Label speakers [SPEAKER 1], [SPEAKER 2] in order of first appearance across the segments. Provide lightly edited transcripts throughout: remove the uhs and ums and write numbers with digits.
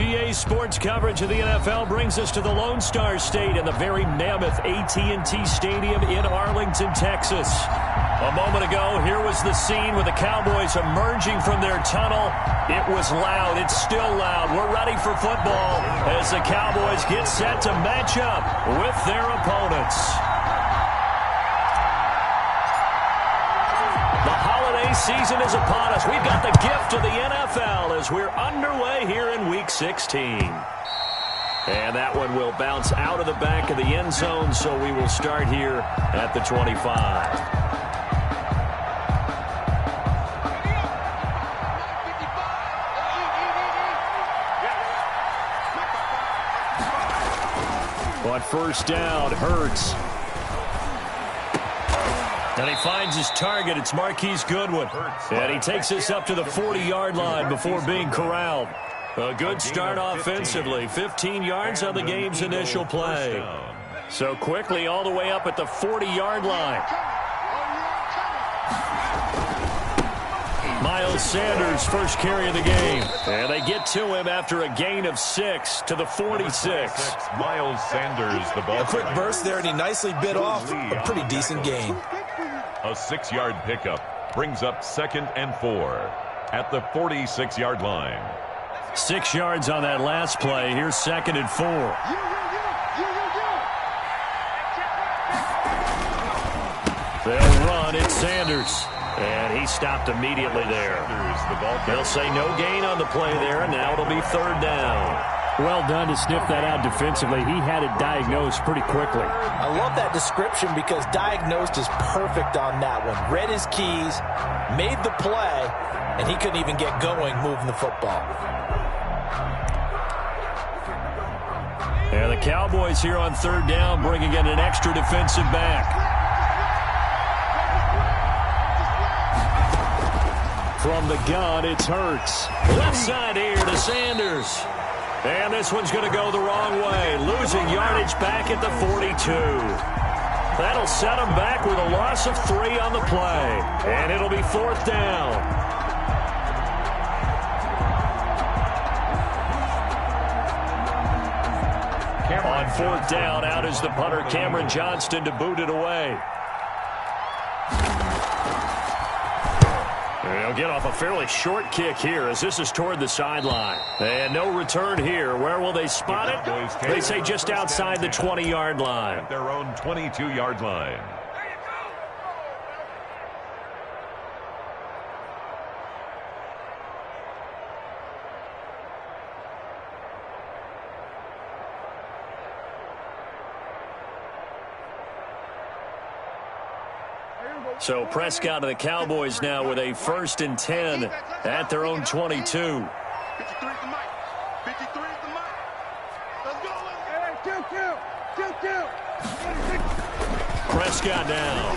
[SPEAKER 1] EA Sports coverage of the NFL brings us to the Lone Star State in the very mammoth AT&T Stadium in Arlington, Texas. A moment ago, here was the scene with the Cowboys emerging from their tunnel. It was loud. It's still loud. We're ready for football as the Cowboys get set to match up with their opponents. The holiday season is upon us. We've got the gift of the NFL as we're underway here in Week 16. And that one will bounce out of the back of the end zone, so we will start here at the 25. On first down, Hurts. And he finds his target. It's Marquise Goodwin. And he takes us up to the 40-yard line before being corralled. A good start offensively. 15 yards on the game's initial play. So quickly all the way up at the 40-yard line. Miles Sanders, first carry of the game. And they get to him after a gain of 6 to the 46.
[SPEAKER 2] Miles Sanders, the ball.
[SPEAKER 3] A quick burst there, and he nicely bit off a pretty decent gain.
[SPEAKER 2] A 6-yard pickup brings up 2nd and 4 at the 46-yard line.
[SPEAKER 1] 6 yards on that last play. Here's 2nd and 4. They'll run. It's Sanders. And he stopped immediately there. They'll say no gain on the play there, and now it'll be 3rd down. Well done to sniff that out defensively. He had it diagnosed pretty quickly.
[SPEAKER 3] I love that description because diagnosed is perfect on that one. Read his keys, made the play, and he couldn't even get going moving the football.
[SPEAKER 1] And the Cowboys here on 3rd down bringing in an extra defensive back. From the gun, it's Hurts. Left side here to Sanders. And this one's going to go the wrong way. Losing yardage back at the 42. That'll set them back with a loss of 3 on the play. And it'll be 4th down. On 4th down, out is the punter, Cameron Johnston, to boot it away. They'll get off a fairly short kick here as this is toward the sideline. And no return here. Where will they spot it? They say just outside the 20-yard line.
[SPEAKER 2] At their own 22-yard line.
[SPEAKER 1] So Prescott and the Cowboys now with a 1st and 10 at their own 22.
[SPEAKER 4] 53 is the mic. 53 is the mic. Let's go. Hey, 2-2.
[SPEAKER 1] Prescott down.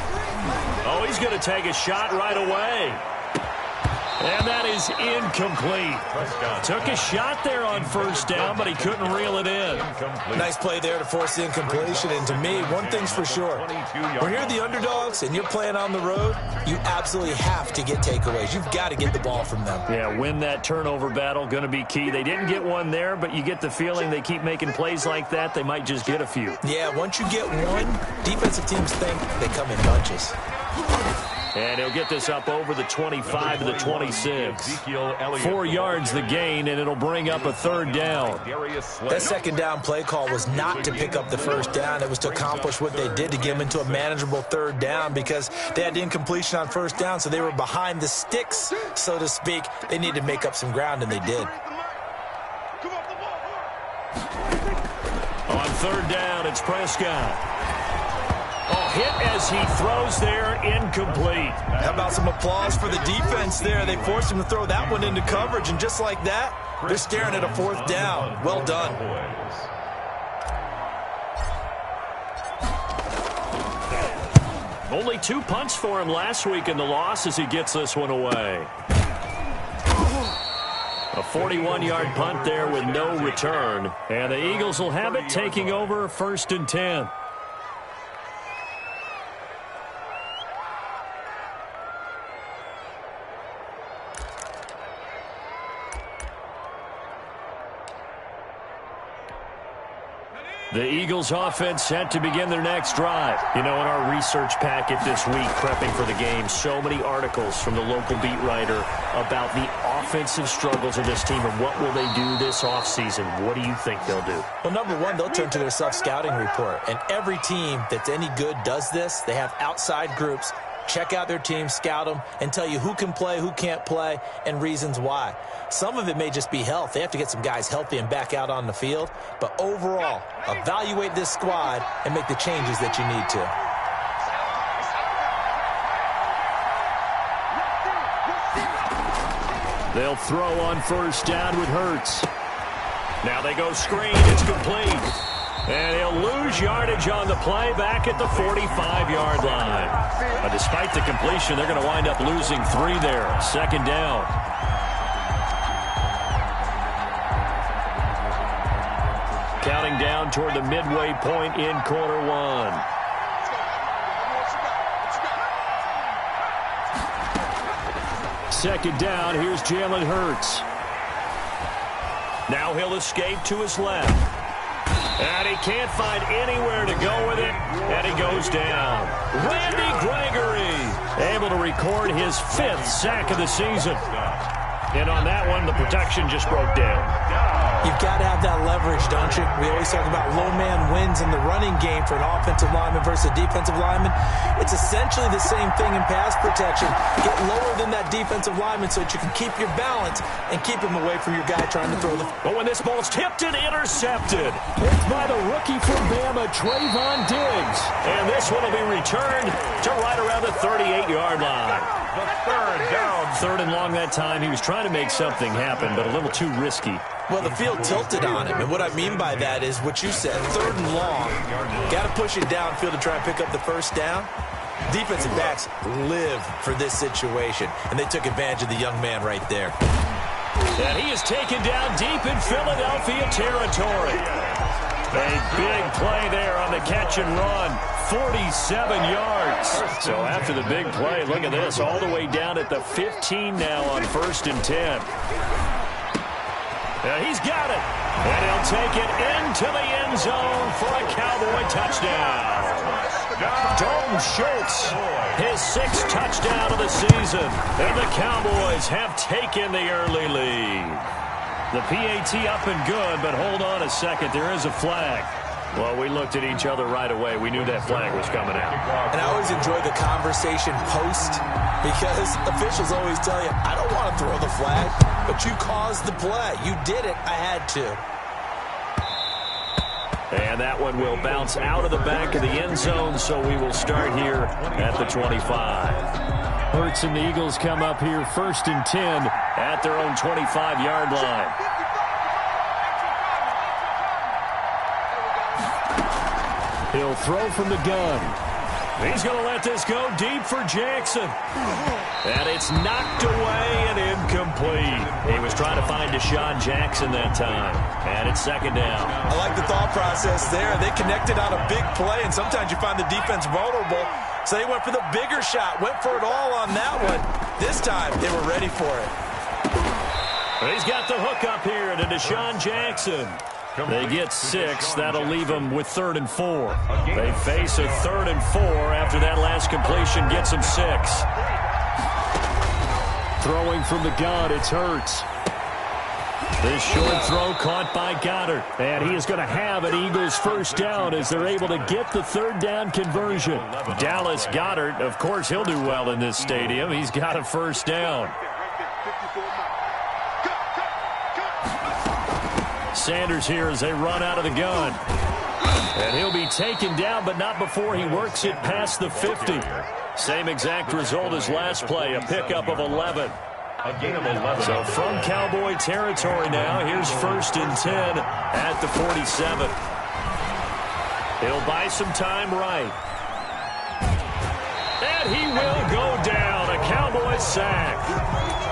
[SPEAKER 1] Oh, he's going to take a shot right away. And that is incomplete. Took a shot there on 1st down, but he couldn't reel it in.
[SPEAKER 3] Nice play there to force the incompletion. And to me, one thing's for sure. When you're the underdogs and you're playing on the road, you absolutely have to get takeaways. You've got to get the ball from them.
[SPEAKER 1] Yeah, win that turnover battle, going to be key. They didn't get one there, but you get the feeling they keep making plays like that, they might just get a few.
[SPEAKER 3] Yeah, once you get one, defensive teams think they come in bunches.
[SPEAKER 1] And he'll get this up over the 25 to the 26. 4 yards the gain, and it'll bring up a 3rd down.
[SPEAKER 3] That 2nd down play call was not to pick up the 1st down. It was to accomplish what they did to get them into a manageable 3rd down because they had incompletion on 1st down, so they were behind the sticks, so to speak. They needed to make up some ground, and they did.
[SPEAKER 1] On 3rd down, it's Prescott. Oh, hit as he throws there, incomplete.
[SPEAKER 3] How about some applause for the defense there? They forced him to throw that one into coverage, and just like that, they're staring at a 4th down. Well done.
[SPEAKER 1] Only 2 punts for him last week in the loss as he gets this one away. A 41-yard punt there with no return. And the Eagles will have it, taking over 1st and 10. The Eagles offense set to begin their next drive. You know, in our research packet this week, prepping for the game, so many articles from the local beat writer about the offensive struggles of this team and what will they do this offseason. What do you think they'll do?
[SPEAKER 3] Well, number one, they'll turn to their self-scouting report. And every team that's any good does this. They have outside groups. Check out their team, scout them, and tell you who can play, who can't play, and reasons why. Some of it may just be health. They have to get some guys healthy and back out on the field. But overall, evaluate this squad and make the changes that you need to.
[SPEAKER 1] They'll throw on first down with Hurts. Now they go screen. It's complete. And he'll lose yardage on the play back at the 45-yard line. But despite the completion, they're going to wind up losing 3 there. Second down. Counting down toward the midway point in quarter one. Second down, here's Jalen Hurts. Now he'll escape to his left. And he can't find anywhere to go with it, and he goes down. Randy Gregory able to record his 5th sack of the season. And on that one, the protection just broke down.
[SPEAKER 3] You've got to have that leverage, don't you? We always talk about low man wins in the running game for an offensive lineman versus a defensive lineman. It's essentially the same thing in pass protection. Get lower than that defensive lineman so that you can keep your balance and keep him away from your guy trying to throw the...
[SPEAKER 1] But when this ball's tipped and intercepted, picked by the rookie from Bama, Trayvon Diggs. And this one will be returned to right around the 38-yard line.
[SPEAKER 2] The third down.
[SPEAKER 1] Third and long that time. He was trying to make something happen, but a little too risky.
[SPEAKER 3] Well, the field tilted on him, and what I mean by that is what you said, third and long. Got to push it downfield to try and pick up the first down. Defensive backs live for this situation, and they took advantage of the young man right there.
[SPEAKER 1] And he is taken down deep in Philadelphia territory. A big play there on the catch and run. 47 yards. So after the big play, look at this, all the way down at the 15 now on 1st and 10. And he's got it. And he'll take it into the end zone for a Cowboy touchdown. Dalton Schultz, his 6th touchdown of the season. And the Cowboys have taken the early lead. The PAT up and good, but hold on a second. There is a flag. Well, we looked at each other right away. We knew that flag was coming out.
[SPEAKER 3] And I always enjoy the conversation post because officials always tell you, I don't want to throw the flag, but you caused the play. You did it. I had to.
[SPEAKER 1] And that one will bounce out of the back of the end zone, so we will start here at the 25. Hurts and the Eagles come up here 1st and 10 at their own 25-yard line. He'll throw from the gun. He's going to let this go deep for Jackson. And it's knocked away and incomplete. He was trying to find Deshaun Jackson that time. And it's second down.
[SPEAKER 3] I like the thought process there. They connected on a big play, and sometimes you find the defense vulnerable. So they went for the bigger shot, went for it all on that one. This time, they were ready for it.
[SPEAKER 1] He's got the hook up here to Deshaun Jackson. They get 6. That'll leave them with 3rd and 4. They face a 3rd and 4 after that last completion gets them 6. Throwing from the gun, it's Hurts. This short throw caught by Goddard. And he is going to have an Eagles first down as they're able to get the 3rd down conversion. Dallas Goddard, of course, he'll do well in this stadium. He's got a first down. Sanders here as they run out of the gun. And he'll be taken down, but not before he works it past the 50. Same exact result as last play, a pickup of 11.
[SPEAKER 2] A gain of 11.
[SPEAKER 1] So from Cowboy territory now, here's 1st and 10 at the 47. He'll buy some time right. And he will go down, a Cowboy sack.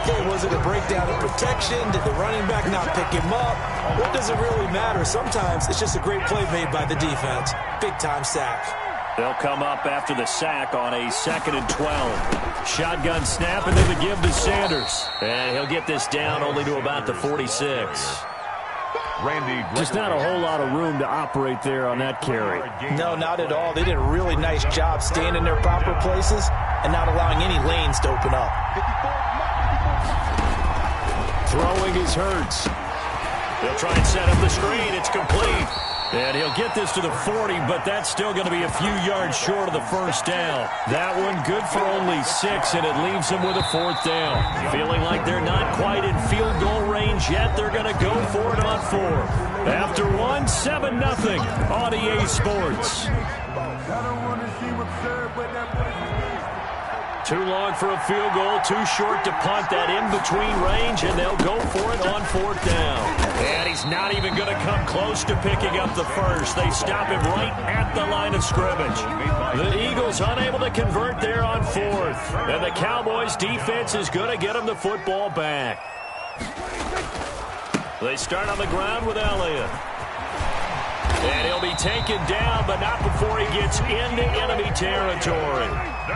[SPEAKER 3] Okay, was it a breakdown of protection? Did the running back not pick him up? What does it really matter? Sometimes it's just a great play made by the defense. Big-time sack.
[SPEAKER 1] They'll come up after the sack on a 2nd and 12. Shotgun snap, and then the give to Sanders. And he'll get this down only to about the 46. Just not a whole lot of room to operate there on that carry.
[SPEAKER 3] No, not at all. They did a really nice job staying in their proper places and not allowing any lanes to open up.
[SPEAKER 1] Throwing is Hurts. He'll try and set up the screen. It's complete. And he'll get this to the 40, but that's still going to be a few yards short of the first down. That one good for only 6, and it leaves them with a 4th down. Feeling like they're not quite in field goal range yet, they're going to go for it on 4. After 1, 7-0 on EA Sports. Too long for a field goal, too short to punt that in-between range, and they'll go for it on 4th down. And he's not even going to come close to picking up the first. They stop him right at the line of scrimmage. The Eagles unable to convert there on 4th. And the Cowboys' defense is going to get him the football back. They start on the ground with Elliott. And he'll be taken down, but not before he gets into enemy territory.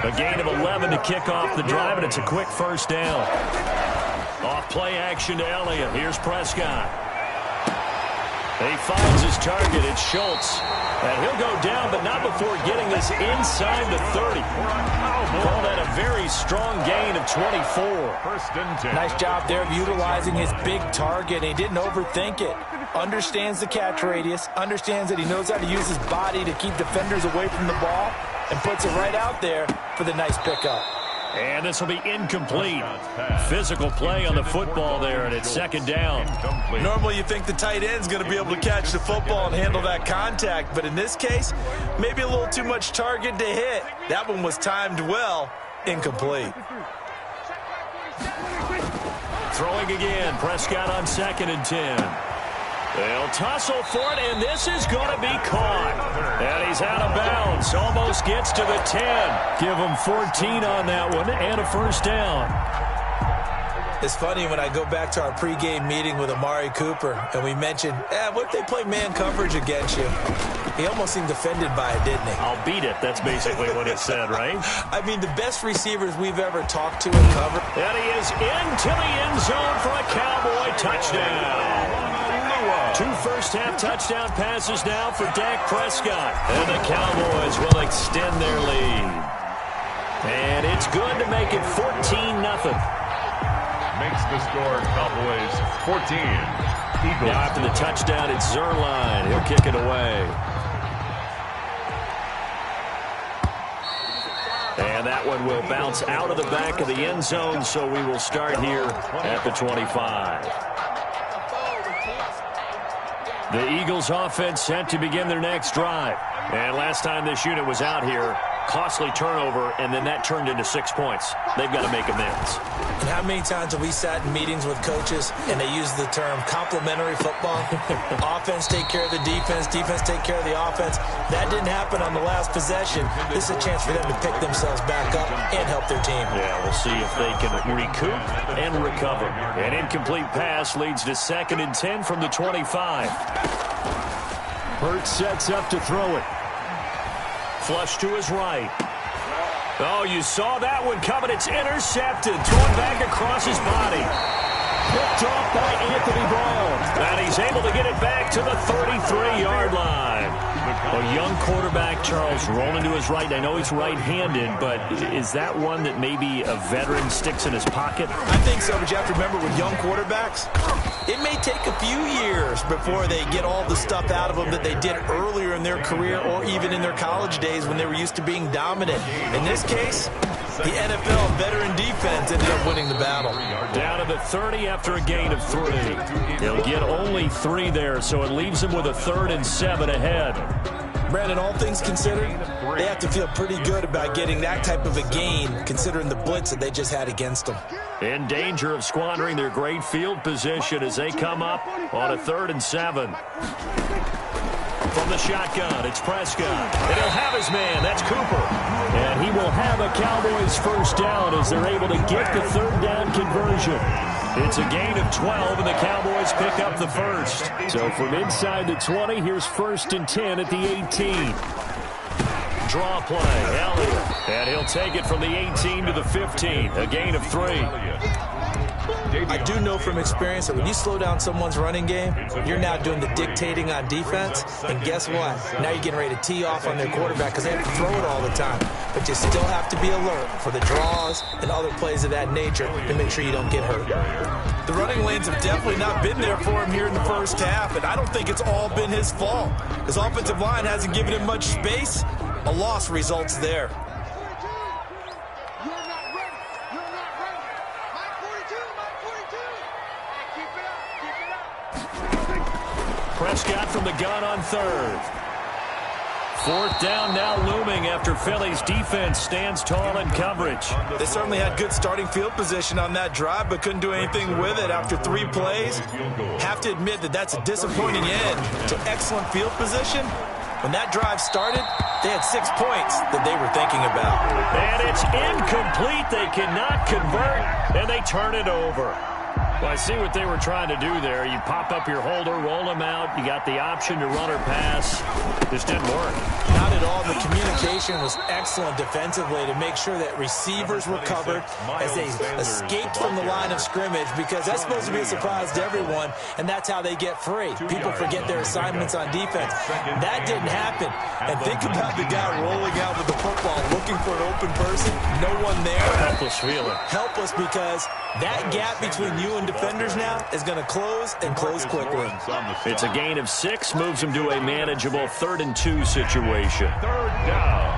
[SPEAKER 1] A gain of 11 to kick off the drive, and it's a quick first down. Off play action to Elliott. Here's Prescott. He finds his target. It's Schultz. And he'll go down, but not before getting this inside the 30. Call that a very strong gain of 24.
[SPEAKER 2] First and 10.
[SPEAKER 3] Nice job there of utilizing his big target. He didn't overthink it. Understands the catch radius. Understands that he knows how to use his body to keep defenders away from the ball. And puts it right out there for the nice pickup.
[SPEAKER 1] And this will be incomplete. Physical play on the football there, and it's 2nd down.
[SPEAKER 3] Normally you think the tight end's going to be able to catch the football and handle that contact, but in this case, maybe a little too much target to hit. That one was timed well. Incomplete.
[SPEAKER 1] Throwing again. Prescott on 2nd and 10. They'll tussle for it, and this is going to be caught. And he's out of bounds. Almost gets to the 10. Give him 14 on that one and a first down.
[SPEAKER 3] It's funny when I go back to our pregame meeting with Amari Cooper, and we mentioned, what if they play man coverage against you? He almost seemed offended by it, didn't he?
[SPEAKER 1] I'll beat it. That's basically what it said, right?
[SPEAKER 3] I mean, the best receivers we've ever talked to and covered.
[SPEAKER 1] And he is into the end zone for a Cowboy touchdown. 2 first-half touchdown passes now for Dak Prescott. And the Cowboys will extend their lead. And it's good to make it 14-0.
[SPEAKER 2] Makes the score Cowboys 14. Eagles.
[SPEAKER 1] Now after the touchdown, it's Zerline. He'll kick it away. And that one will bounce out of the back of the end zone, so we will start here at the 25. The Eagles offense set to begin their next drive. And last time this unit was out here, costly turnover, and then that turned into 6 points. They've got to make amends.
[SPEAKER 3] And how many times have we sat in meetings with coaches and they use the term complementary football? Offense take care of the defense, defense take care of the offense. That didn't happen on the last possession. This is a chance for them to pick themselves back up and help their team.
[SPEAKER 1] Yeah, we'll see if they can recoup and recover. An incomplete pass leads to 2nd and 10 from the 25. Hurts sets up to throw it. Flush to his right. Oh, you saw that one coming. It's intercepted. Thrown back across his body. Picked off by Anthony Brown. And he's able to get it back to the 33-yard line. A young quarterback, Charles, rolling to his right. I know he's right-handed, but is that one that maybe a veteran sticks in his pocket?
[SPEAKER 3] I think so, but you have to remember with young quarterbacks, it may take a few years before they get all the stuff out of them that they did earlier in their career or even in their college days when they were used to being dominant. In this case, the NFL veteran defense ended up winning the battle.
[SPEAKER 1] Down to the 30 after a gain of 3. He'll get only 3 there, so it leaves him with a 3rd and 7 ahead.
[SPEAKER 3] Brandon, all things considered, they have to feel pretty good about getting that type of a gain considering the blitz that they just had against them.
[SPEAKER 1] In danger of squandering their great field position as they come up on a 3rd and 7. From the shotgun, it's Prescott. And he'll have his man. That's Cooper. And he will have a Cowboys first down as they're able to get the 3rd down conversion. It's a gain of 12, and the Cowboys pick up the first. So from inside the 20, here's 1st and 10 at the 18. Draw play, Elliott. And he'll take it from the 18 to the 15. A gain of 3.
[SPEAKER 3] I do know from experience that when you slow down someone's running game, you're now doing the dictating on defense. And guess what? Now you're getting ready to tee off on their quarterback because they have to throw it all the time. But you still have to be alert for the draws and other plays of that nature to make sure you don't get hurt. The running lanes have definitely not been there for him here in the first half, and I don't think it's all been his fault. His offensive line hasn't given him much space. A loss results there.
[SPEAKER 1] Prescott from the gun on third. Fourth down now looming after Philly's defense stands tall in coverage.
[SPEAKER 3] They certainly had good starting field position on that drive, but couldn't do anything with it after 3 plays. Have to admit that that's a disappointing end to excellent field position. When that drive started, they had 6 points that they were thinking about.
[SPEAKER 1] And it's incomplete. They cannot convert, and they turn it over. Well, I see what they were trying to do there. You pop up your holder, roll him out. You got the option to run or pass. This didn't work.
[SPEAKER 3] Not at all. The communication was excellent defensively to make sure that receivers were covered as they escaped from the line of scrimmage, because that's supposed to be a surprise to everyone, and that's how they get free. People forget their assignments on defense. That didn't happen. And think about the guy rolling out with the football looking for an open person. No one there.
[SPEAKER 1] Helpless feeling.
[SPEAKER 3] Helpless, because that gap between you and defenders now is going to close, and close quickly.
[SPEAKER 1] It's a gain of 6, moves them to a manageable 3rd and 2 situation.
[SPEAKER 2] Third down.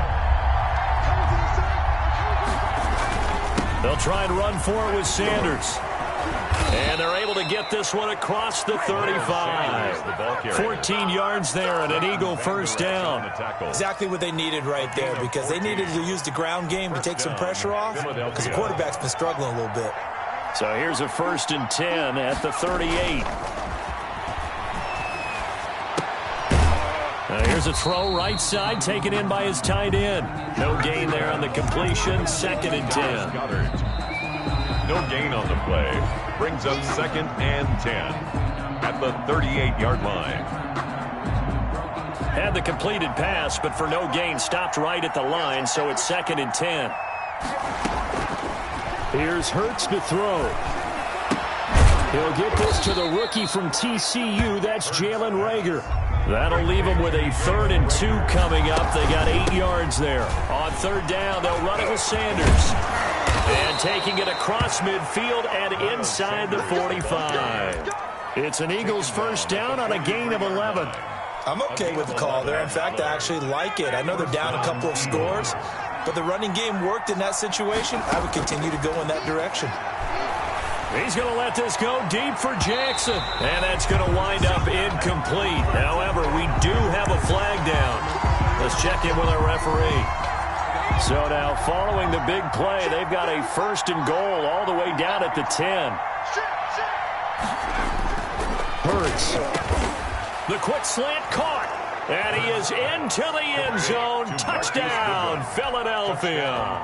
[SPEAKER 1] They'll try and run for it with Sanders. And they're able to get this one across the 35. 14 yards there and an Eagle first down.
[SPEAKER 3] Exactly what they needed right there, because they needed to use the ground game to take some pressure off, because the quarterback's been struggling a little bit.
[SPEAKER 1] So here's a 1st and 10 at the 38. Here's a throw right side, taken in by his tight end. No gain there on the completion. 2nd and 10.
[SPEAKER 2] No gain on the play. Brings up 2nd and 10 at the 38-yard line.
[SPEAKER 1] Had the completed pass, but for no gain, stopped right at the line, so it's 2nd and 10. Here's Hurts to throw. He'll get this to the rookie from TCU. That's Jalen Reagor. That'll leave him with a 3rd and 2 coming up. They got 8 yards there. On 3rd down, they'll run it with Sanders. And taking it across midfield and inside the 45. It's an Eagles first down on a gain of 11.
[SPEAKER 3] I'm okay with the call there. In fact, I actually like it. I know they're down a couple of scores, but the running game worked in that situation. I would continue to go in that direction.
[SPEAKER 1] He's going to let this go deep for Jackson. And that's going to wind up incomplete. However, we do have a flag down. Let's check in with our referee. So now, following the big play, they've got a 1st and goal all the way down at the 10. Hurts. The quick slant caught. And he is into the end zone. Touchdown, Philadelphia.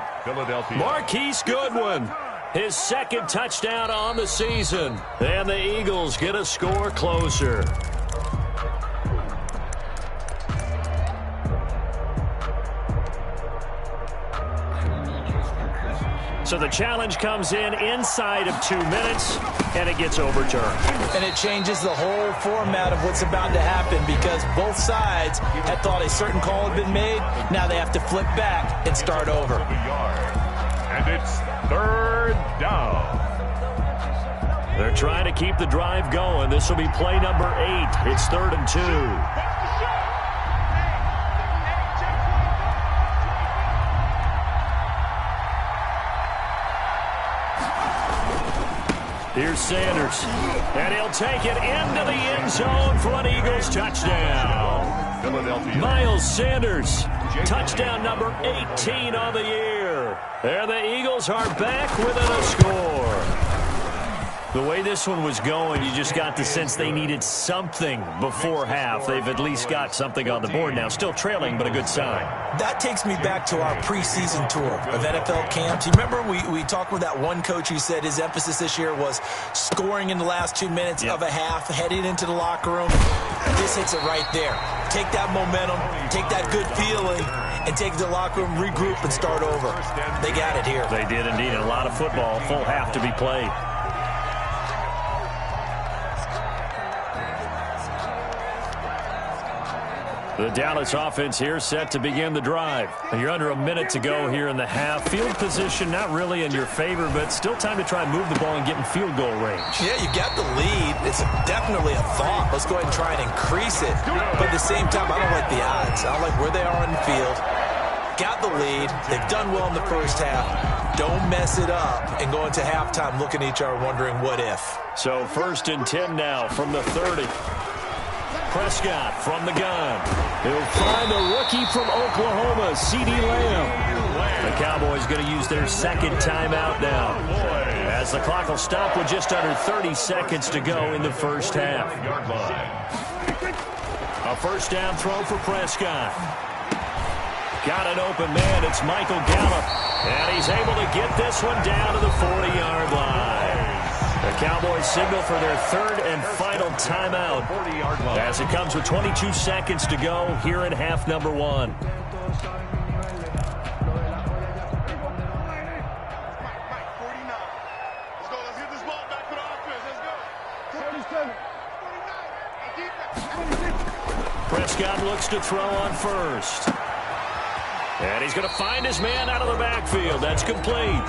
[SPEAKER 1] Marquise Goodwin. His 2nd touchdown on the season. And the Eagles get a score closer. So the challenge comes in inside of 2 minutes, and it gets overturned.
[SPEAKER 3] And it changes the whole format of what's about to happen, because both sides had thought a certain call had been made. Now they have to flip back and start over.
[SPEAKER 2] And it's 3rd down.
[SPEAKER 1] They're trying to keep the drive going. This will be play number 8. It's 3rd and 2. Here's Sanders, and he'll take it into the end zone for an Eagles touchdown. Miles Sanders, touchdown number 18 on the year. And the Eagles are back within a score. The way this one was going, you just got the sense they needed something before half. They've at least got something on the board now. Still trailing, but a good sign.
[SPEAKER 3] That takes me back to our preseason tour of NFL camps. You remember we talked with that one coach who said his emphasis this year was scoring in the last 2 minutes of a half, heading into the locker room. This hits it right there. Take that momentum, take that good feeling, and take it to the locker room, regroup, and start over. They got it here.
[SPEAKER 1] They did indeed. A lot of football, full half to be played. The Dallas offense here set to begin the drive. And you're under a minute to go here in the half. Field position not really in your favor, but still time to try and move the ball and get in field goal range. Yeah, you got the lead. It's definitely a thought. Let's go ahead and try and increase it. But at the same time, I don't like the odds. I don't like where they are in the field. Got the lead. They've done well in the first half. Don't mess it up and go into halftime looking at each other wondering what if. So 1st and 10 now from the 30. Prescott from the gun. He'll find the rookie from Oklahoma, C.D. Lamb. The Cowboys going to use their second timeout now, as the clock will stop with just under 30 seconds to go in the first half. A first down throw for Prescott. Got an open man. It's Michael Gallup. And he's able to get this one down to the 40-yard line. The Cowboys signal for their third and final timeout as it comes with 22 seconds to go here in half number 1.
[SPEAKER 4] Mike, 49. Let's go. Let's get this ball back to the offense. Let's go.
[SPEAKER 1] 37. Prescott looks to throw on first. And he's going to find his man out of the backfield. That's complete.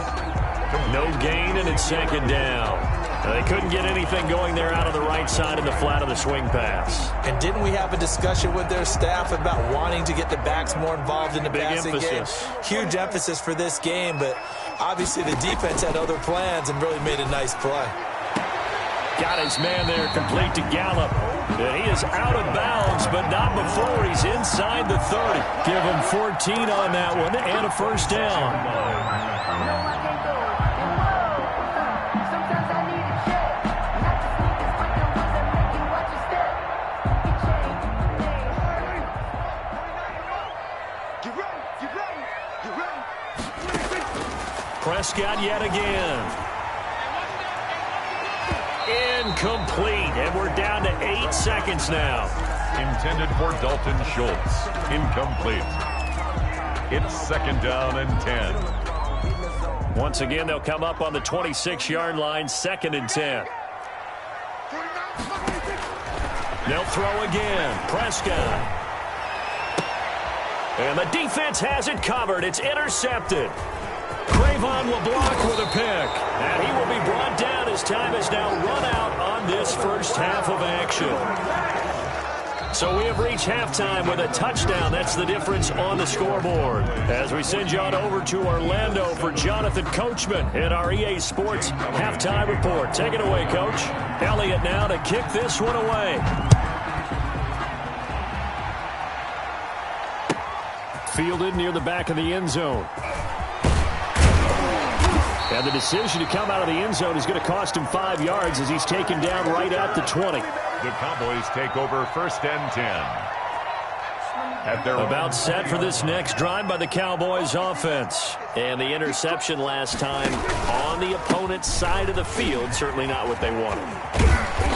[SPEAKER 1] No gain, and it's second down. They couldn't get anything going there out of the right side in the flat of the swing pass. And didn't we have a discussion with their staff about wanting to get the backs more involved in the passing game? Huge emphasis for this game, but obviously the defense had other plans and really made a nice play. Got his man there, complete to Gallup. And he is out of bounds, but not before he's inside the 30. Give him 14 on that one and a first down. Prescott yet again. Incomplete, and we're down to 8 seconds now.
[SPEAKER 2] Intended for Dalton Schultz. Incomplete. It's second down and 10.
[SPEAKER 1] Once again, they'll come up on the 26-yard line, 2nd and 10. They'll throw again. Prescott. And the defense has it covered. It's intercepted. Cravon will block with a pick, and he will be brought down as time has now run out on this first half of action. So we have reached halftime with a touchdown. That's the difference on the scoreboard. As we send you on over to Orlando for Jonathan Coachman in our EA Sports Halftime Report. Take it away, Coach. Elliott now to kick this one away. Fielded near the back of the end zone. And the decision to come out of the end zone is going to cost him 5 yards as he's taken down right at the 20.
[SPEAKER 2] The Cowboys take over 1st and 10. At their
[SPEAKER 1] about set for this next drive by the Cowboys offense. And the interception last time on the opponent's side of the field, certainly not what they wanted.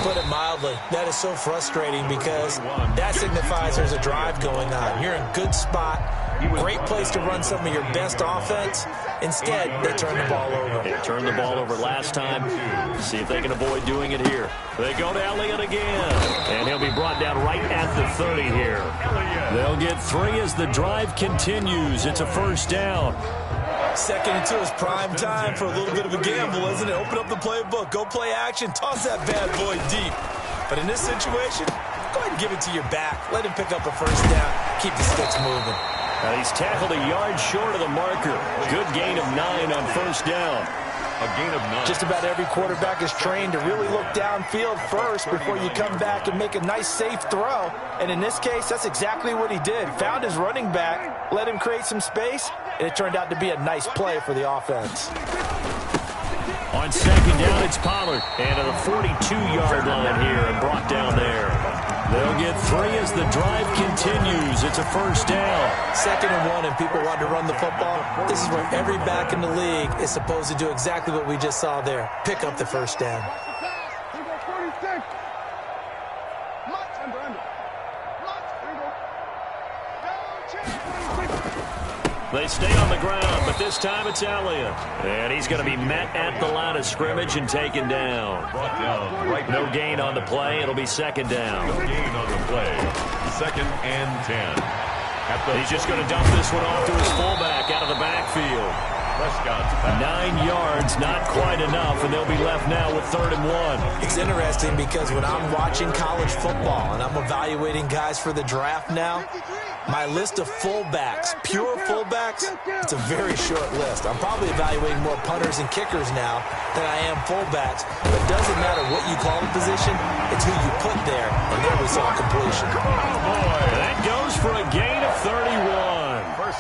[SPEAKER 1] Put it mildly, that is so frustrating because that signifies there's a drive going on. You're in a good spot. Great place to run some of your best offense. Instead, they turn the ball over. They turned the ball over last time. See if they can avoid doing it here. They go to Elliott again. And he'll be brought down right at the 30 here. They'll get 3 as the drive continues. It's a first down. 2nd and 2 is prime time for a little bit of a gamble, isn't it? Open up the playbook. Go play action. Toss that bad boy deep. But in this situation, go ahead and give it to your back. Let him pick up a first down. Keep the sticks moving. Now he's tackled a yard short of the marker. Good gain of 9 on first down.
[SPEAKER 2] a gain of 9.
[SPEAKER 3] Just about every quarterback is trained to really look downfield first before you come back and make a nice, safe throw. And in this case, that's exactly what he did. Found his running back, let him create some space, and it turned out to be a nice play for the offense.
[SPEAKER 1] On second down, it's Pollard. And to the 42-yard line here and brought down there. They'll get 3 as the drive continues. It's a first down. 2nd and 1, and people want to run the football. This is where every back in the league is supposed to do exactly what we just saw there. Pick up the first down. They stay on the ground, but this time it's Elliott. And he's going to be met at the line of scrimmage and taken down.
[SPEAKER 2] Brought down right.
[SPEAKER 1] No gain on the play. It'll be second down.
[SPEAKER 2] No gain on the play. second and 10.
[SPEAKER 1] He's just going to dump this one off to his fullback out of the backfield. 9 yards, not quite enough, and they'll be left now with 3rd and 1.
[SPEAKER 3] It's interesting because when I'm watching college football and I'm evaluating guys for the draft now, my list of fullbacks, pure fullbacks, it's a very short list. I'm probably evaluating more punters and kickers now than I am fullbacks, but it doesn't matter what you call the position, it's who you put there, and there we saw completion.
[SPEAKER 1] That goes for a gain of 31.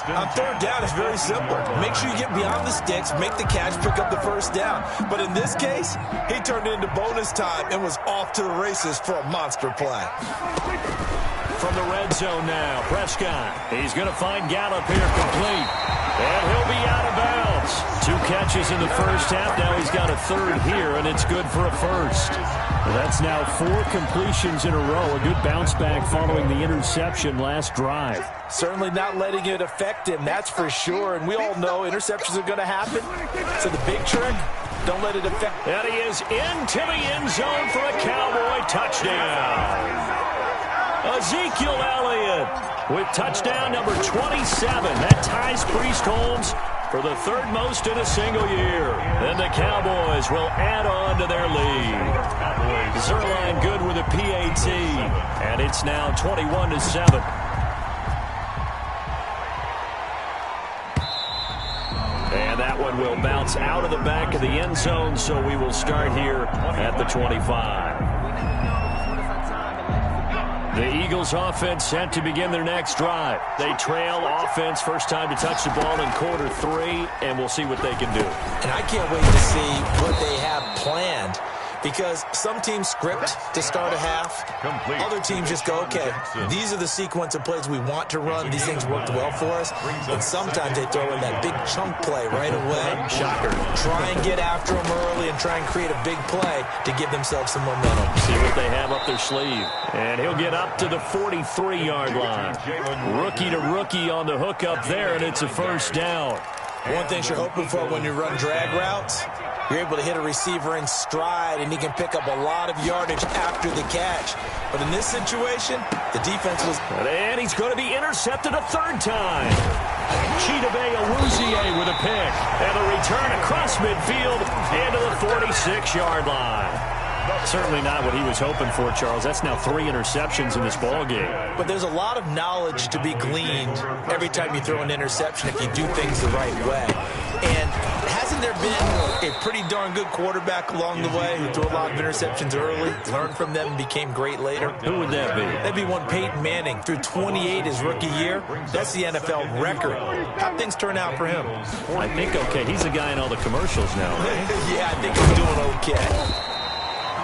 [SPEAKER 3] On 3rd down, it's very simple. Make sure you get beyond the sticks, make the catch, pick up the 1st down. But in this case, he turned it into bonus time and was off to the races for a monster play.
[SPEAKER 1] From the red zone now, Prescott. He's going to find Gallup here complete. And he'll be out of bounds. 2 catches in the 1st half. Now he's got a 3rd here, and it's good for a 1st. Well, that's now 4 completions in a row. A good bounce back following the interception last drive.
[SPEAKER 3] Certainly not letting it affect him, that's for sure. And we all know interceptions are going to happen. So the big trick, don't let it affect.
[SPEAKER 1] And he is into the end zone for a Cowboy touchdown. Ezekiel Elliott with touchdown number 27. That ties Priest Holmes for the 3rd most in a single year. Then the Cowboys will add on to their lead. Zerline good with a PAT. And it's now 21-7. And that one will bounce out of the back of the end zone, so we will start here at the 25. The Eagles offense set to begin their next drive. They trail offense, first time to touch the ball in quarter 3, and we'll see what they can do.
[SPEAKER 3] And I can't wait to see what they have planned, because some teams script to start a half. Other teams just go, okay, these are the sequence of plays we want to run. These things worked well for us. And sometimes they throw in that big chunk play right away.
[SPEAKER 1] Shocker.
[SPEAKER 3] Try and get after them early and try and create a big play to give themselves some momentum.
[SPEAKER 1] See what they have up their sleeve. And he'll get up to the 43-yard line. Rookie to rookie on the hook up there, and it's a 1st down.
[SPEAKER 3] One thing you're hoping for when you run drag routes, you're able to hit a receiver in stride, and he can pick up a lot of yardage after the catch. But in this situation, the defense was...
[SPEAKER 1] And he's going to be intercepted a 3rd time. Chidobe Awuzie with a pick. And a return across midfield into the 46-yard line. Certainly not what he was hoping for, Charles. That's now 3 interceptions in this ball game.
[SPEAKER 3] But there's a lot of knowledge to be gleaned every time you throw an interception if you do things the right way. And hasn't there been a pretty darn good quarterback along the way who threw a lot of interceptions early, learned from them, and became great later?
[SPEAKER 1] Who would that be?
[SPEAKER 3] That'd be one Peyton Manning. Threw 28 his rookie year. That's the NFL record. How'd things turn out for him?
[SPEAKER 1] I think okay. He's a guy in all the commercials now, right?
[SPEAKER 3] Yeah, I think he's doing okay.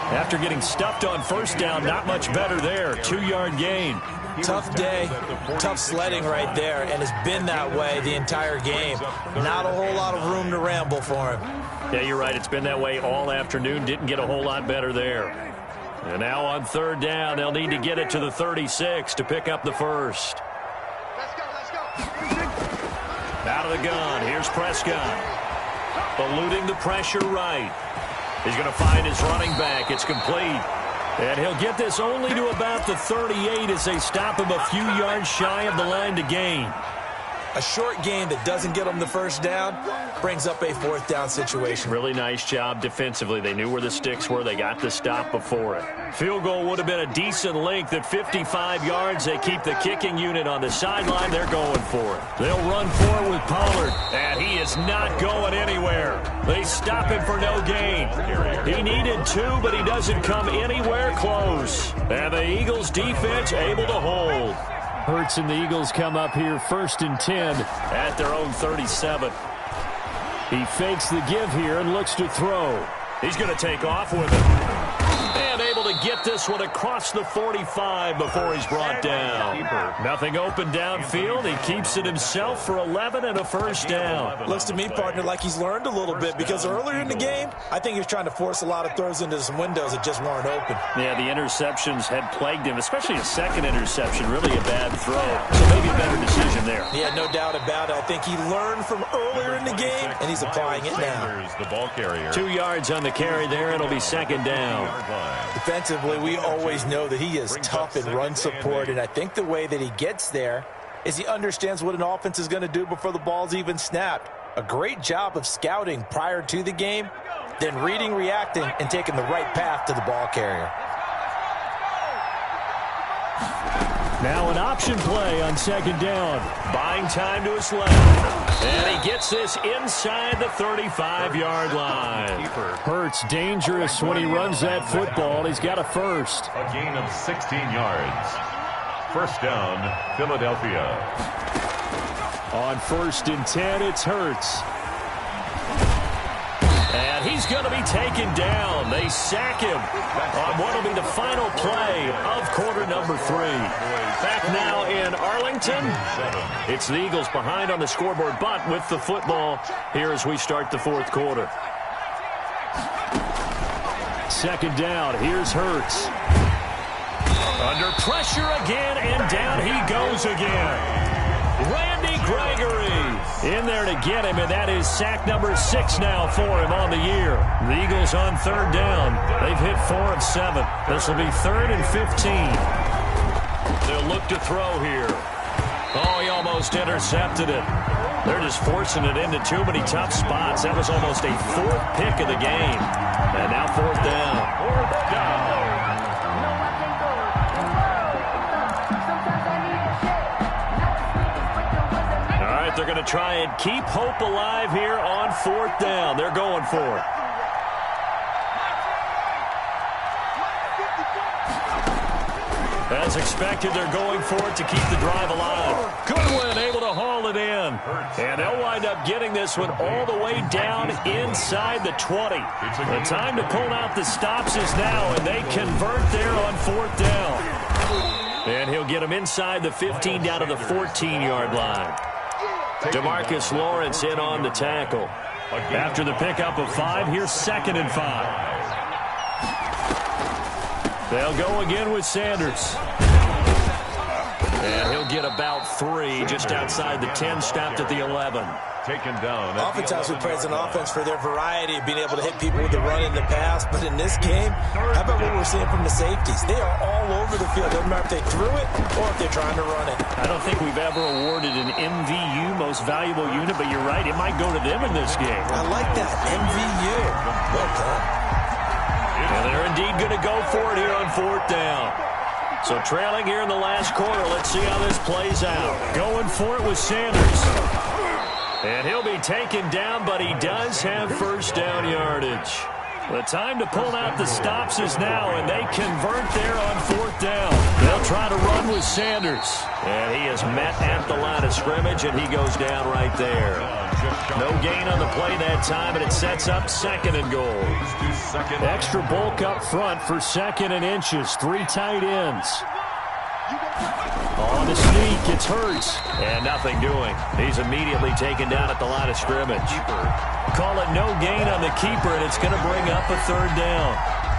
[SPEAKER 1] After getting stuffed on 1st down, not much better there. 2-yard gain.
[SPEAKER 3] Tough day, tough sledding right there, and it's been that way the entire game. Not a whole lot of room to ramble for him.
[SPEAKER 1] Yeah, you're right. It's been that way all afternoon. Didn't get a whole lot better there. And now on 3rd down, they'll need to get it to the 36 to pick up the 1st.
[SPEAKER 4] Let's go.
[SPEAKER 1] Out of the gun, here's Prescott. Eluding the pressure right. He's going to find his running back. It's complete. And he'll get this only to about the 38 as they stop him a few yards shy of the line to gain.
[SPEAKER 3] A short gain that doesn't get them the 1st down brings up a 4th down situation.
[SPEAKER 1] Really nice job defensively. They knew where the sticks were. They got the stop before it. Field goal would have been a decent length at 55 yards. They keep the kicking unit on the sideline. They're going for it. They'll run for it with Pollard. And he is not going anywhere. They stop him for no gain. He needed 2, but he doesn't come anywhere close. And the Eagles defense able to hold. Hurts and the Eagles come up here 1st and 10 at their own 37. He fakes the give here and looks to throw. He's going to take off with it. And able to get this one across the 45 before he's brought down. Nothing open downfield. He keeps it himself for 11 and a 1st down.
[SPEAKER 3] Looks to me, partner, like he's learned a little bit, because earlier in the game, I think he was trying to force a lot of throws into some windows that just weren't open.
[SPEAKER 1] Yeah, the interceptions had plagued him, especially a 2nd interception. Really a bad throw. So maybe a better decision there.
[SPEAKER 3] Yeah, no doubt about it. I think he learned from earlier in the game, and he's applying it now.
[SPEAKER 2] The ball carrier.
[SPEAKER 1] 2 yards on the carry there. It'll be 2nd down.
[SPEAKER 3] Defensively, Willie, we always know that he is tough in run support, and I think the way that he gets there is he understands what an offense is going to do before the ball's even snapped. A great job of scouting prior to the game, then reading, reacting, and taking the right path to the ball carrier.
[SPEAKER 1] Now an option play on second down. Buying time to his left. And he gets this inside the 35-yard line. Hurts dangerous when he runs that football. He's got a first.
[SPEAKER 2] A gain of 16 yards. First down, Philadelphia.
[SPEAKER 1] On 1st and 10, it's Hurts. And he's going to be taken down. They sack him on what will be the final play of quarter number 3. Back now in Arlington. It's the Eagles behind on the scoreboard, but with the football here as we start the 4th quarter. Second down. Here's Hurts. Under pressure again, and down he goes again. Randy Gregory in there to get him, and that is sack number 6 now for him on the year. The Eagles on 3rd down. They've hit 4 of 7. This will be 3rd and 15. They'll look to throw here. Oh, he almost intercepted it. They're just forcing it into too many tough spots. That was almost a 4th pick of the game. And now 4th down. 4th down. They're going to try and keep hope alive here on 4th down. They're going for it. As expected, they're going for it to keep the drive alive. Goodwin able to haul it in. And they'll wind up getting this one all the way down inside the 20. The time to pull out the stops is now, and they convert there on 4th down. And he'll get them inside the 15 down to the 14-yard line. DeMarcus Lawrence in on the tackle. After the pickup of 5, here's 2nd and 5. They'll go again with Sanders. And he'll get about 3 just outside the 10, stopped at the 11.
[SPEAKER 2] Taken down.
[SPEAKER 3] Oftentimes we praise an offense for their variety of being able to hit people with the run in the pass, but in this game, how about what we're seeing from the safeties? They are all over the field. Doesn't matter if they threw it or if they're trying to run it.
[SPEAKER 1] I don't think we've ever awarded an MVU, most valuable unit, but you're right, it might go to them in this game.
[SPEAKER 3] I like that, MVU. Well done.
[SPEAKER 1] And they're indeed going to go for it here on 4th down. So trailing here in the last quarter, let's see how this plays out. Going for it with Sanders. And he'll be taken down, but he does have 1st down yardage. The time to pull out the stops is now, and they convert there on 4th down. They'll try to run with Sanders. And he is met at the line of scrimmage, and he goes down right there. No gain on the play that time, and it sets up 2nd and goal. Extra bulk up front for 2nd and inches. 3 tight ends. On the sneak, it's Hurts. And nothing doing. He's immediately taken down at the line of scrimmage. Call it no gain on the keeper, and it's going to bring up a 3rd down.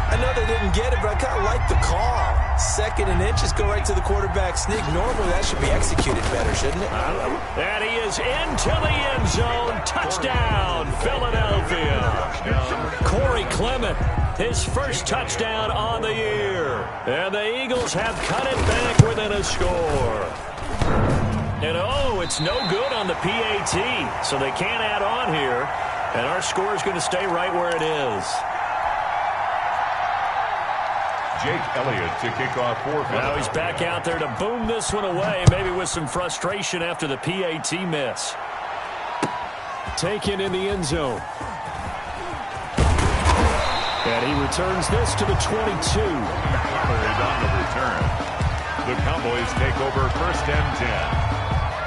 [SPEAKER 3] I know they didn't get it, but I kind of like the call. 2nd and inches, go right to the quarterback sneak. Normally that should be executed better, shouldn't it?
[SPEAKER 1] And he is into the end zone. Touchdown, Philadelphia. Corey Clement, his first touchdown on the year. And the Eagles have cut it back within a score. And oh, it's no good on the PAT, so they can't add on here. And our score is going to stay right where it is.
[SPEAKER 2] Jake Elliott to kick off for Philadelphia.
[SPEAKER 1] Now he's back out there to boom this one away, maybe with some frustration after the PAT miss. Taken in the end zone. And he returns this to the 22.
[SPEAKER 2] Hurried on the return. The Cowboys take over 1st and 10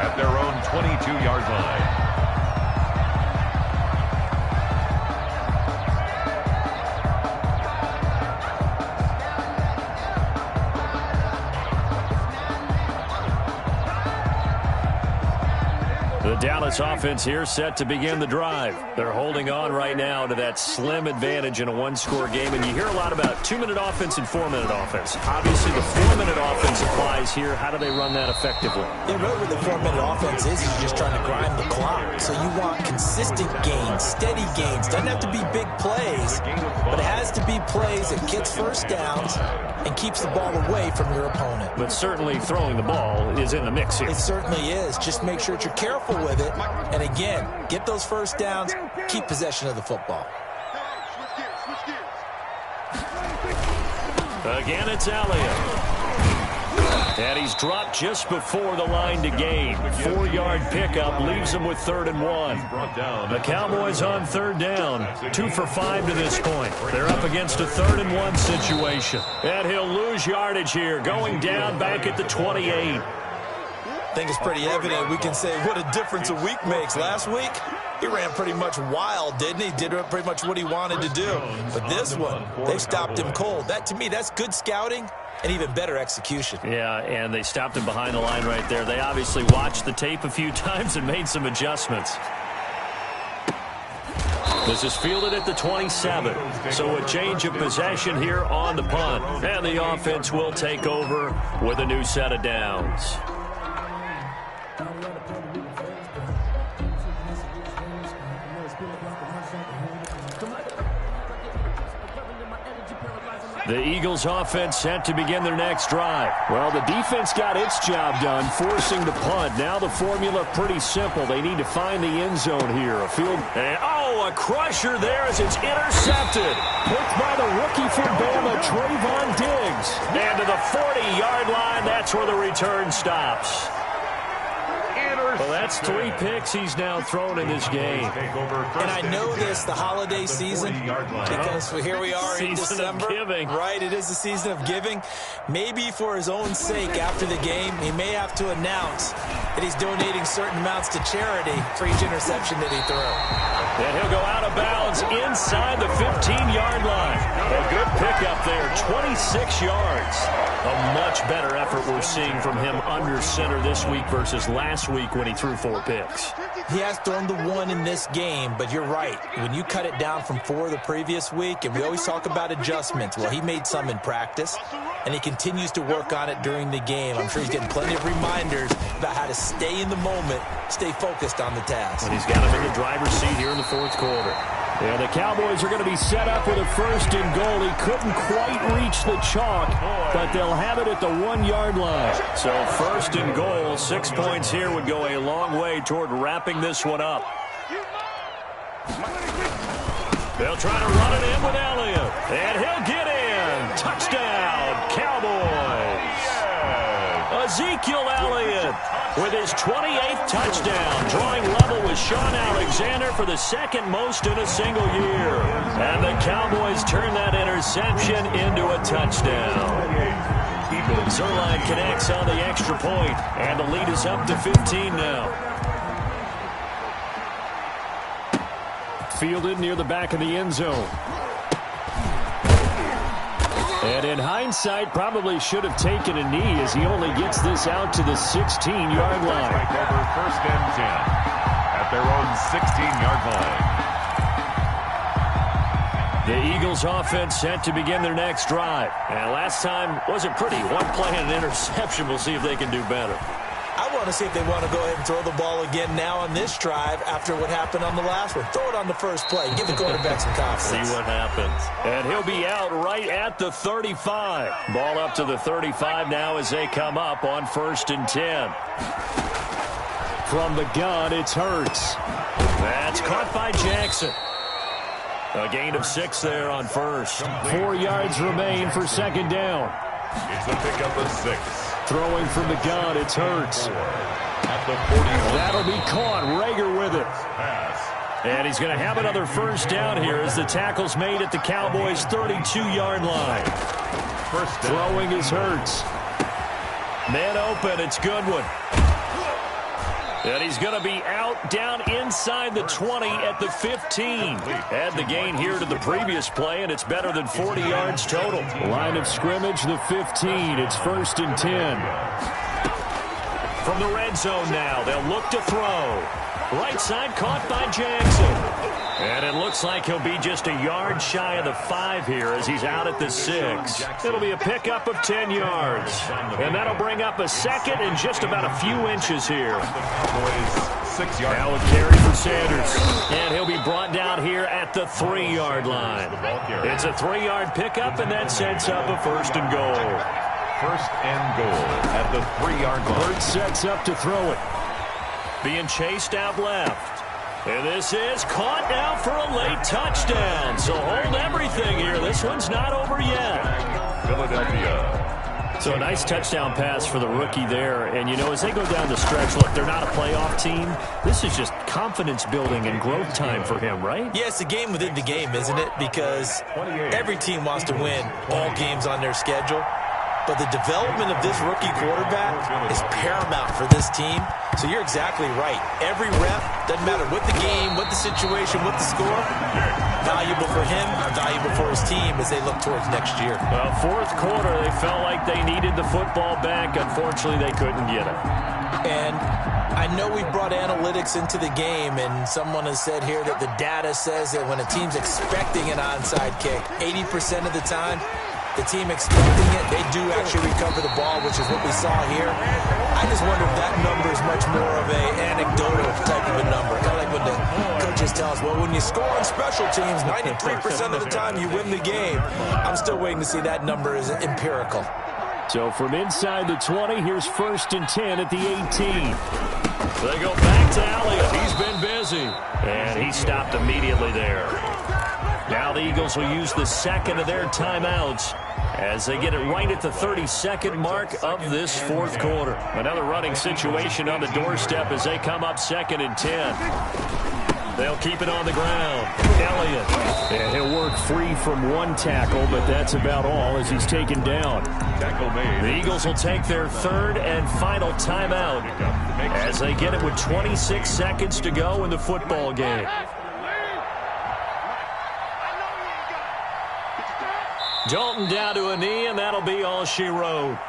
[SPEAKER 2] at their own 22-yard line.
[SPEAKER 1] The Dallas offense here set to begin the drive. They're holding on right now to that slim advantage in a one-score game, and you hear a lot about 2-minute offense and 4-minute offense. Obviously, the 4-minute offense applies here. How do they run that effectively?
[SPEAKER 3] Yeah, really what the 4-minute offense is just trying to grind the clock. So you want consistent gains, steady gains. Doesn't have to be big plays, but it has to be plays that gets first downs and keeps the ball away from your opponent.
[SPEAKER 1] But certainly throwing the ball is in the mix here.
[SPEAKER 3] It certainly is. Just make sure that you're careful with it. And again, get those first downs, keep possession of the football.
[SPEAKER 1] Again, it's Elliott. And he's dropped just before the line to gain. 4-yard pickup leaves him with 3rd and 1. The Cowboys on 3rd down. 2 for 5 to this point. They're up against a 3rd and 1 situation. And he'll lose yardage here, going down back at the 28.
[SPEAKER 3] I think it's pretty evident. We can say what a difference a week makes. Last week, he ran pretty much wild, didn't he? Did pretty much what he wanted to do. But this one, they stopped him cold. That, to me, that's good scouting and even better execution.
[SPEAKER 1] Yeah, and they stopped him behind the line right there. They obviously watched the tape a few times and made some adjustments. This is fielded at the 27. So a change of possession here on the punt. And the offense will take over with a new set of downs. The Eagles offense set to begin their next drive. Well, the defense got its job done, forcing the punt. Now the formula pretty simple. They need to find the end zone here. A field. And, a crusher there as it's intercepted. Picked by the rookie from Bama, Trayvon Diggs. And to the 40-yard line, that's where the return stops. Well, that's 3 picks he's now thrown in this game.
[SPEAKER 3] And I know this, the holiday season, because here we are in December. Right, it is the season of giving. Maybe for his own sake after the game, he may have to announce that he's donating certain amounts to charity for each interception that he threw.
[SPEAKER 1] And he'll go out of bounds inside the 15-yard line. A good pickup there, 26 yards. A much better effort we're seeing from him under center this week versus last week when he threw 4 picks.
[SPEAKER 3] He has thrown the 1 in this game, but you're right. When you cut it down from 4 the previous week, and we always talk about adjustments, well, he made some in practice, and he continues to work on it during the game. I'm sure he's getting plenty of reminders about how to stay in the moment, stay focused on the task.
[SPEAKER 1] And he's got him in the driver's seat here in the 4th quarter. Yeah, the Cowboys are going to be set up with a 1st and goal. He couldn't quite reach the chalk, but they'll have it at the 1-yard line. So 1st and goal, 6 points here would go a long way toward wrapping this one up. They'll try to run it in with Elliott, and he'll get in. Touchdown, Cowboys. Ezekiel Elliott with his 28th touchdown, drawing level with Sean Alexander for the 2nd most in a single year. And the Cowboys turn that interception into a touchdown. Zerline connects on the extra point, and the lead is up to 15 now. Fielded near the back of the end zone. And in hindsight, probably should have taken a knee as he only gets this out to the 16-yard line.
[SPEAKER 2] Over 1st and 10 at their own 16-yard line.
[SPEAKER 1] The Eagles offense set to begin their next drive. And last time wasn't pretty. 1 play and an interception. We'll see if they can do better.
[SPEAKER 3] I want to see if they want to go ahead and throw the ball again now on this drive after what happened on the last one. Throw it on the first play. Give the quarterback some confidence.
[SPEAKER 1] See what happens. And he'll be out right at the 35. Ball up to the 35 now as they come up on 1st and 10. From the gun, it's Hurts. That's caught by Jackson. A gain of 6 there on 1st. 4 yards remain for 2nd down.
[SPEAKER 2] It's a pickup of 6.
[SPEAKER 1] Throwing from the gun, it's Hurts.
[SPEAKER 2] At the 41.
[SPEAKER 1] That'll be caught. Rager with it. And he's going to have another 1st down here as the tackle's made at the Cowboys' 32-yard line. Throwing is Hurts. Man open, it's Goodwin. And he's going to be out down inside the 20 at the 15. Add the gain here to the previous play, and it's better than 40 yards total. Line of scrimmage, the 15. It's 1st and 10. From the red zone now, they'll look to throw. Right side caught by Jackson. And it looks like he'll be just a yard shy of the 5 here as he's out at the 6. It'll be a pickup of 10 yards. And that'll bring up a second and just about a few inches here. Now a carry for Sanders. And he'll be brought down here at the 3-yard line. It's a 3-yard pickup, and that sets up a 1st and goal.
[SPEAKER 2] 1st and goal at the 3-yard line.
[SPEAKER 1] Bird sets up to throw it. Being chased out left. And this is caught now for a late touchdown. So hold everything here. This one's not over yet.
[SPEAKER 2] Philadelphia.
[SPEAKER 1] So a nice touchdown pass for the rookie there. And, you know, as they go down the stretch, look, they're not a playoff team. This is just confidence building and growth time for him, right?
[SPEAKER 3] Yeah, it's a game within the game, isn't it? Because every team wants to win all games on their schedule. But the development of this rookie quarterback is paramount for this team. So you're exactly right. Every rep, doesn't matter what the game, what the situation, what the score, valuable for him, valuable for his team as they look towards next year.
[SPEAKER 1] Well, 4th quarter, they felt like they needed the football back. Unfortunately, they couldn't get it.
[SPEAKER 3] And I know we brought analytics into the game, and someone has said here that the data says that when a team's expecting an onside kick, 80% of the time, the team expecting it, they do actually recover the ball, which is what we saw here. I just wonder if that number is much more of an anecdotal type of a number. Kind of like when the coaches tell us, well, when you score on special teams, 93% of the time you win the game. I'm still waiting to see that number is empirical.
[SPEAKER 1] So from inside the 20, here's 1st and 10 at the 18. They go back to Elliott. He's been busy. And he stopped immediately there. Now the Eagles will use the 2nd of their timeouts as they get it right at the 32nd mark of this 4th quarter. Another running situation on the doorstep as they come up 2nd and 10. They'll keep it on the ground. Elliott. And he'll work free from 1 tackle, but that's about all as he's taken down.
[SPEAKER 2] Tackle made.
[SPEAKER 1] The Eagles will take their 3rd and final timeout as they get it with 26 seconds to go in the football game. Dalton down to a knee, and that'll be all she wrote.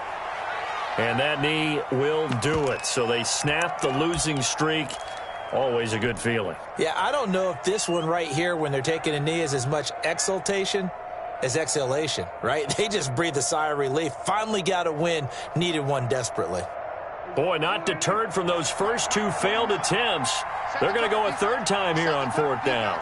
[SPEAKER 1] And that knee will do it. So they snap the losing streak. Always a good feeling.
[SPEAKER 3] Yeah, I don't know if this one right here, when they're taking a knee, is as much exultation as exhalation, right? They just breathe a sigh of relief. Finally got a win. Needed one desperately.
[SPEAKER 1] Boy, not deterred from those first 2 failed attempts. They're going to go a 3rd time here on 4th down.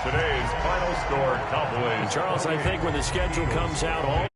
[SPEAKER 2] Today's final score, Cowboys.
[SPEAKER 1] Charles, I think when the schedule comes out, all